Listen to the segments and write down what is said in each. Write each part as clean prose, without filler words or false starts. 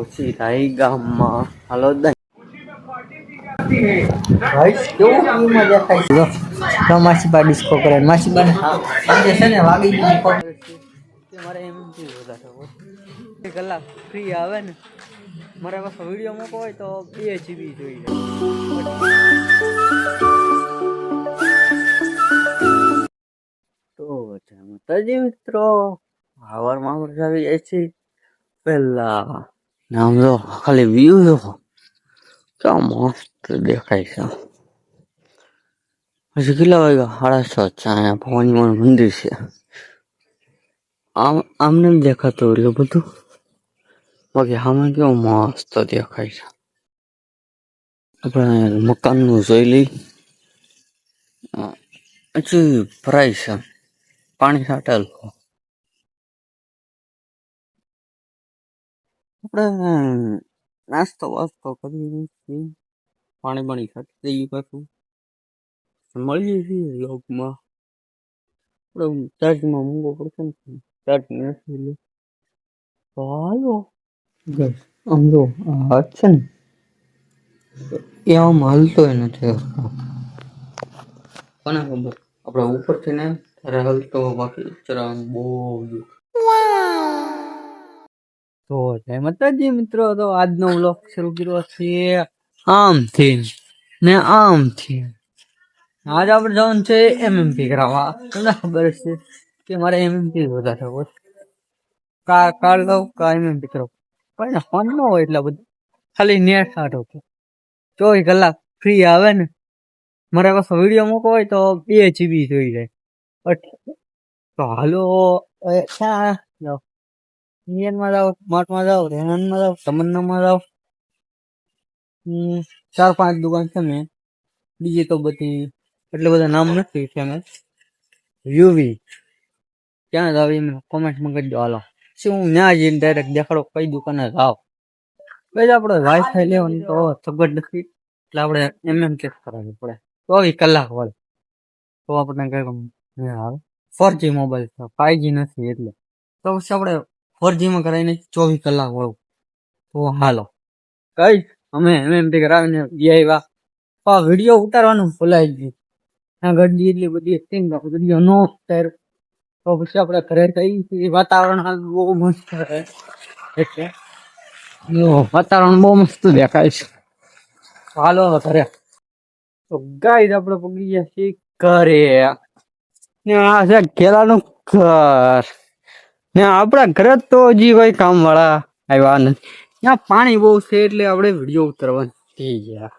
ઓછી થાય ગામમાં હાલો ભાઈ કેવું મજા થાય છે માસીબા ડિસ્કો કરે માસીબા સાંજે છે ને વાગી ગઈ મારે એમ વધારે કલાક ફ્રી આવે ને મારે પાછો વિડીયો મૂકવો હોય તો 2 GB જોઈ જાય તો મિત્રો હવારમાં આવી જાય છે પેલા નામ જો ખાલી વ્યૂ જો કેવા મસ્ત દેખાય છે હજી કેટલા વાગ્યા 6:30 છે અહીંયા ભવાનીમાં મંદિર છે આમને દેખાતું એટલું બધું બાકી સામે કેવું મસ્ત દેખાય છે આપણે મકાનનું જોઈ લઈ હજી ભરાય છે પાણી છાંટેલ આપણે નાસ્તો વાસ્તો કરી પાણી છાંટી દઈએ પાછું મળીએ છીએ લોકમાં આપણે ચાર્જમાં મૂકવો પડશે ને ચાર્જ નથી તો હાલો આમ જો હાથ છે ને એ આમ હલતો નથી કોને ખબર આપણે ઉપરથી ને ત્યારે હલતો બાકી ચરાવવાનું બહુ તો જય માતાજી મિત્રો તો આજનો વ્લોગ શરૂ કર્યો છે આમથી ને આમથી આજ આપણે જવાનું છે MMP કરાવવા તમને ખબર છે કે મારે MMP વધારે હોય કાર લઉં કા MMP કરાવ પણ ફોન ન હોય એટલા બધું ખાલી નેટ સાટો 24 કલાક ફ્રી આવે ને મારે પાછો વિડીયો મૂકવો હોય તો 2 GB જોઈ જાય તો હાલો ક્યાં જાઓ ઇન્ડિયનમાં જાઓ સ્માર્ટમાં જાઓ રેનાનમાં જાઓ તમન્નામાં જાઓ 4-5 દુકાન છે મેં બીજી તો બધી એટલે બધા નામ નથી ફેમસ યુવી ક્યાં જાવ એમ કોમેન્ટમાં કરી દો હાલો શું હું ત્યાં જઈને ડાયરેક્ટ દેખાડો કઈ દુકાને જાવ ભાઈ આપણે વાઈફાઈ લેવાની તો સગવડ નથી એટલે આપણે MM ચેક કરાવવી પડે 24 કલાક વાળે તો આપણે કઈ આવે 4G મોબાઈલ છે 5G નથી એટલે તો પછી આપણે 4G માં કરાવીને 24 કલાક વાળું તો હાલો કઈ અમે MMP કરાવીને ગયા વિડીયો ઉતારવાનું ભૂલાઈ ગયું ત્યાં ગરદી એટલી બધી વિડીયો નો ઉતાર તો પછી આપણે ઘરે કઈ વાતાવરણ હાલ બહુ મસ્ત રહે એટલે વાતાવરણ બહુ મસ્ત દેખાય છે હાલો ઘરે તો ગાઈસ આપણે પગી ગયા છીએ ઘરે ને આ છે કેળાનું ઘર ને આપણા ઘરે તો હજી કોઈ કામ વાળા આવ્યા નથી ત્યાં પાણી બહુ છે એટલે આપણે વિડીયો ઉતારવાનું થઈ ગયા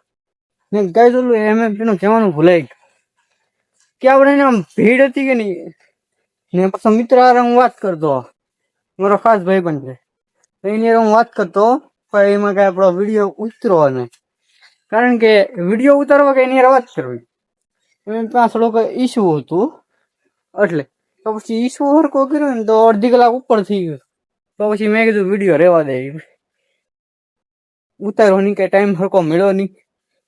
ને ગાઈસ ઓલું MMP નું કહેવાનું ભૂલાઈ ગયું કે આપણે આમ ભીડ હતી કે નહીં ને પછી મિત્ર હારે હું વાત કરતો મારો ખાસ ભાઈ પણ છે તો એની હું વાત કરતો પણ એમાં કઈ આપણો વિડીયો ઉતરો નહીં કારણ કે વિડીયો ઉતારવા કે એની વાત કરવી એમ ત્યાં થોડોક ઈશ્યુ હતું એટલે તો પછી ઈશ્યુ હરકો કર્યો ને તો અડધી કલાક ઉપર થઈ ગયો તો પછી મેં કીધું વિડીયો રહેવા દે ઉતારવાની કઈ ટાઈમ હરકો મળ્યો નહીં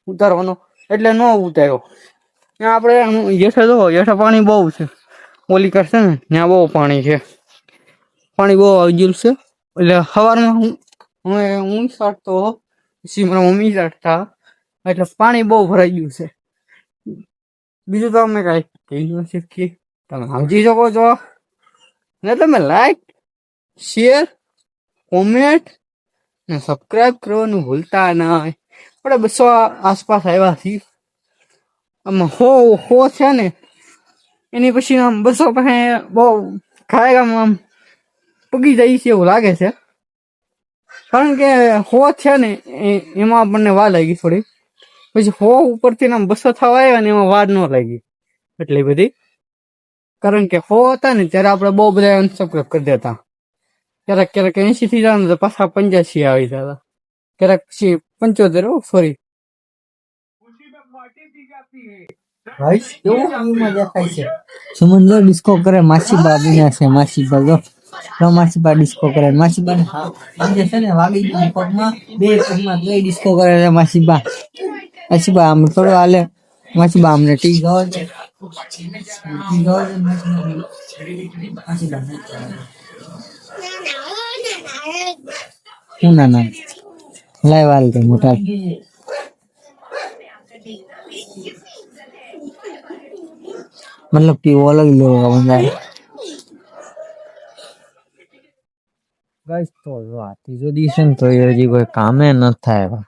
ઉતારવાનો એટલે ન ઉતાર્યો ત્યાં આપણે યેઠા પાણી બહુ છે ઓલી કરશે ને ત્યાં બહુ પાણી છે પાણી બહુ આવી ગયું છે એટલે સવારમાં હું સાટતો પછી મારા મમ્મી સાટતા એટલે પાણી બહુ ભરાઈ ગયું છે બીજું તો અમે કાંઈ કહી ન શીખીએ તમે સમજી શકો છો ને તમે લાઈક શેર કોમેન્ટ ને સબસ્ક્રાઈબ કરવાનું ભૂલતા નહીં આપણે 200 આસપાસ આવ્યા છીએ આમાં હો છે ને એની પછી આમ 200 પાસે બહુ ખાયગામાં આમ પગી જાય છે એવું લાગે છે કારણ કે હો છે ને એમાં આપણને વાર લાગી થોડી પછી હો ઉપરથી આમ 200 થવા આવ્યા ને એમાં વાર ન લાગી એટલી બધી કારણ કે હો હતા ને ત્યારે આપણે બહુ બધા અનસબસ્ક્રાઈબ કરી દેતા ક્યારેક 80 થી જવાનું તો પાછા 85 આવી જતા ક્યારેક પછી 75 સોરી ભાઈ કેવું મજા થાય છે સમંદર ડિસ્કો કરે માસીબા બન્યા છે માસીબા જો માસીબા ડિસ્કો કરે માસીબા સાંજે છે ને વાગી ગઈ પગમાં 2 પગમાં 2 ડિસ્કો કરે છે માસીબા આમ થોડો હાલે માસીબા અમને ટી ગાવ માસીબા ના ના લાઈવ હાલ તો મોટા मतलब कि वो अलग ही लोगों का बंदा है गाइस तो जो आती जो दिसन तो ये जी कोई काम न થાય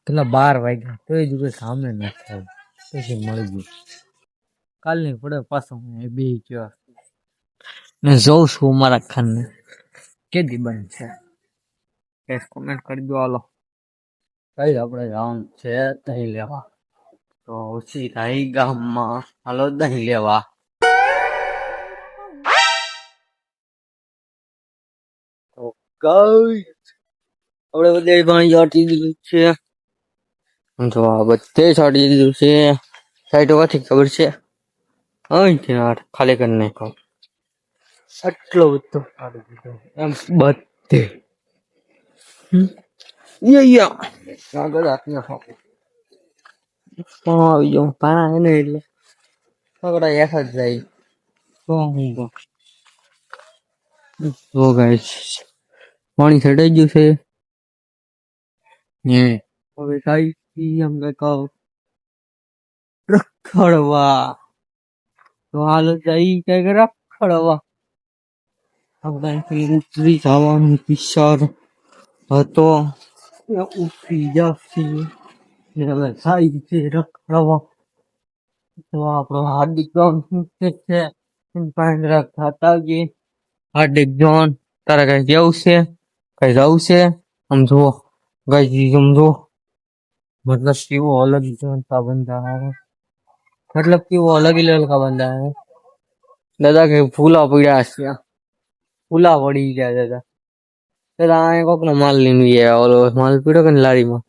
કેટલા 12 વાગ્યા તો જ કોઈ કામ ન થાય પછી મળી ગયું કાલ ની પડે પાછો એ બે ગયો ને જોઉં છું મારા ખાનને કેદી બનશે કેસ કોમેન્ટ કરી દો હાલો કઈ આપણે જવાનું છે દહીં લેવા તો સીધા ગામમાં હાલો દહીં લેવા તો કઈ આપણે બધે પાણી ચાટી દીધું છે જો આ બધે ચાટી દીધું છે સાઈડ હોવાથી ખબર છે અહીંથી ખાલી કરી નાખો આટલો બધો ચાટી દીધો એમ બધે આગળ હાથને ફાંકો પણ આવી જાઉં પાણા હે ને એટલે પકડા એક જ જાય તો હું તો ગાઈસ પાણી છટાઈ ગયું છે ને હવે કઈ એમ કઈક રખડવા તો હાલ જઈ કઈક રખડવા આપણે ઉતરી જવાનું વિચાર હતો ઉતરી જશે ને હવે સાઈ છે રખડવા તો આપણો હાર્દિક જોન છે પાંદરા ખાતા આવીએ હાર્દિક જોન તારે કઈ કેવું છે કઈ જવું છે આમ જુઓ કઈ સમજો मतलब कि वो अलग ही का बंदा है मतलब कि वो अलग ही लेवल का बंदा है दादा के फूला पड़ा છે ફૂલા પડી ગયા દાદા દાદા આ કોક નો માલ લઈને આવ્યા ઓલો માલ પીડ્યો કે લારીમાં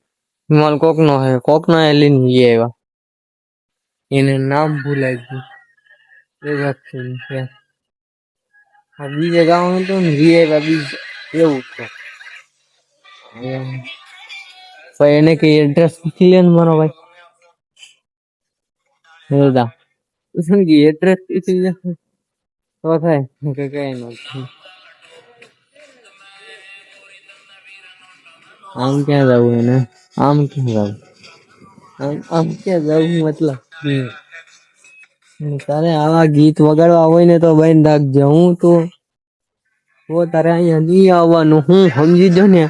માલ કોક નો હે કોક નો લઈને આવ્યા એને નામ ભૂલાઈ ગયું એ વાત છે આ બીજે ગાવાનું હતું ને વી આવ્યા બીજે એવું છે ભાઈ એને કઈ એડ્રેસ પૂછી લે ને મારો ભાઈ દાદા શું કી એડ્રેસ પૂછી લે તો થાય કે કઈ નથી આમ ક્યાં જવું એને આમ ક્યાં જવું આમ ક્યાં જવું મતલબ તારે આવા ગીત વગાડવા હોય ને તો બેન રાખજે હું તો તારે અહીંયા નહીં આવવાનું હું સમજી જો ને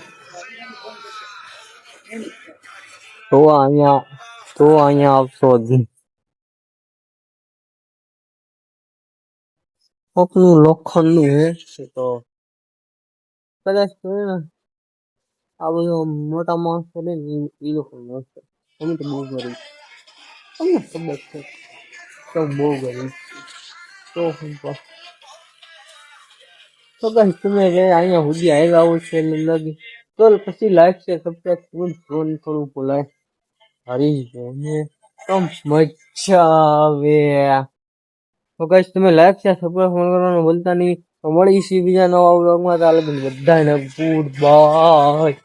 તો અહીંયા આવશો જ કોકનું લોખંડનું હે તો કદાચ આ બધો મોટા માણસ ને એ લોકો અમે તો બહુ ગરીબ અમને ખબર છે તો બહુ ગરીબ તો હું તો કઈ તમે અહીંયા સુધી આવ્યા આવું છે લગી તો પછી લાઈફ છે સબસ્ક્રાઇબ થોડું બોલાય હરી ને તો મજા આવે તો કઈ તમે લાઈક છે સબસ્ક્રાઇબ કરવાનું ભૂલતા નહીં તો મળીશું બીજા નવા વ્લોગમાં. બધાને ગુડ બાય.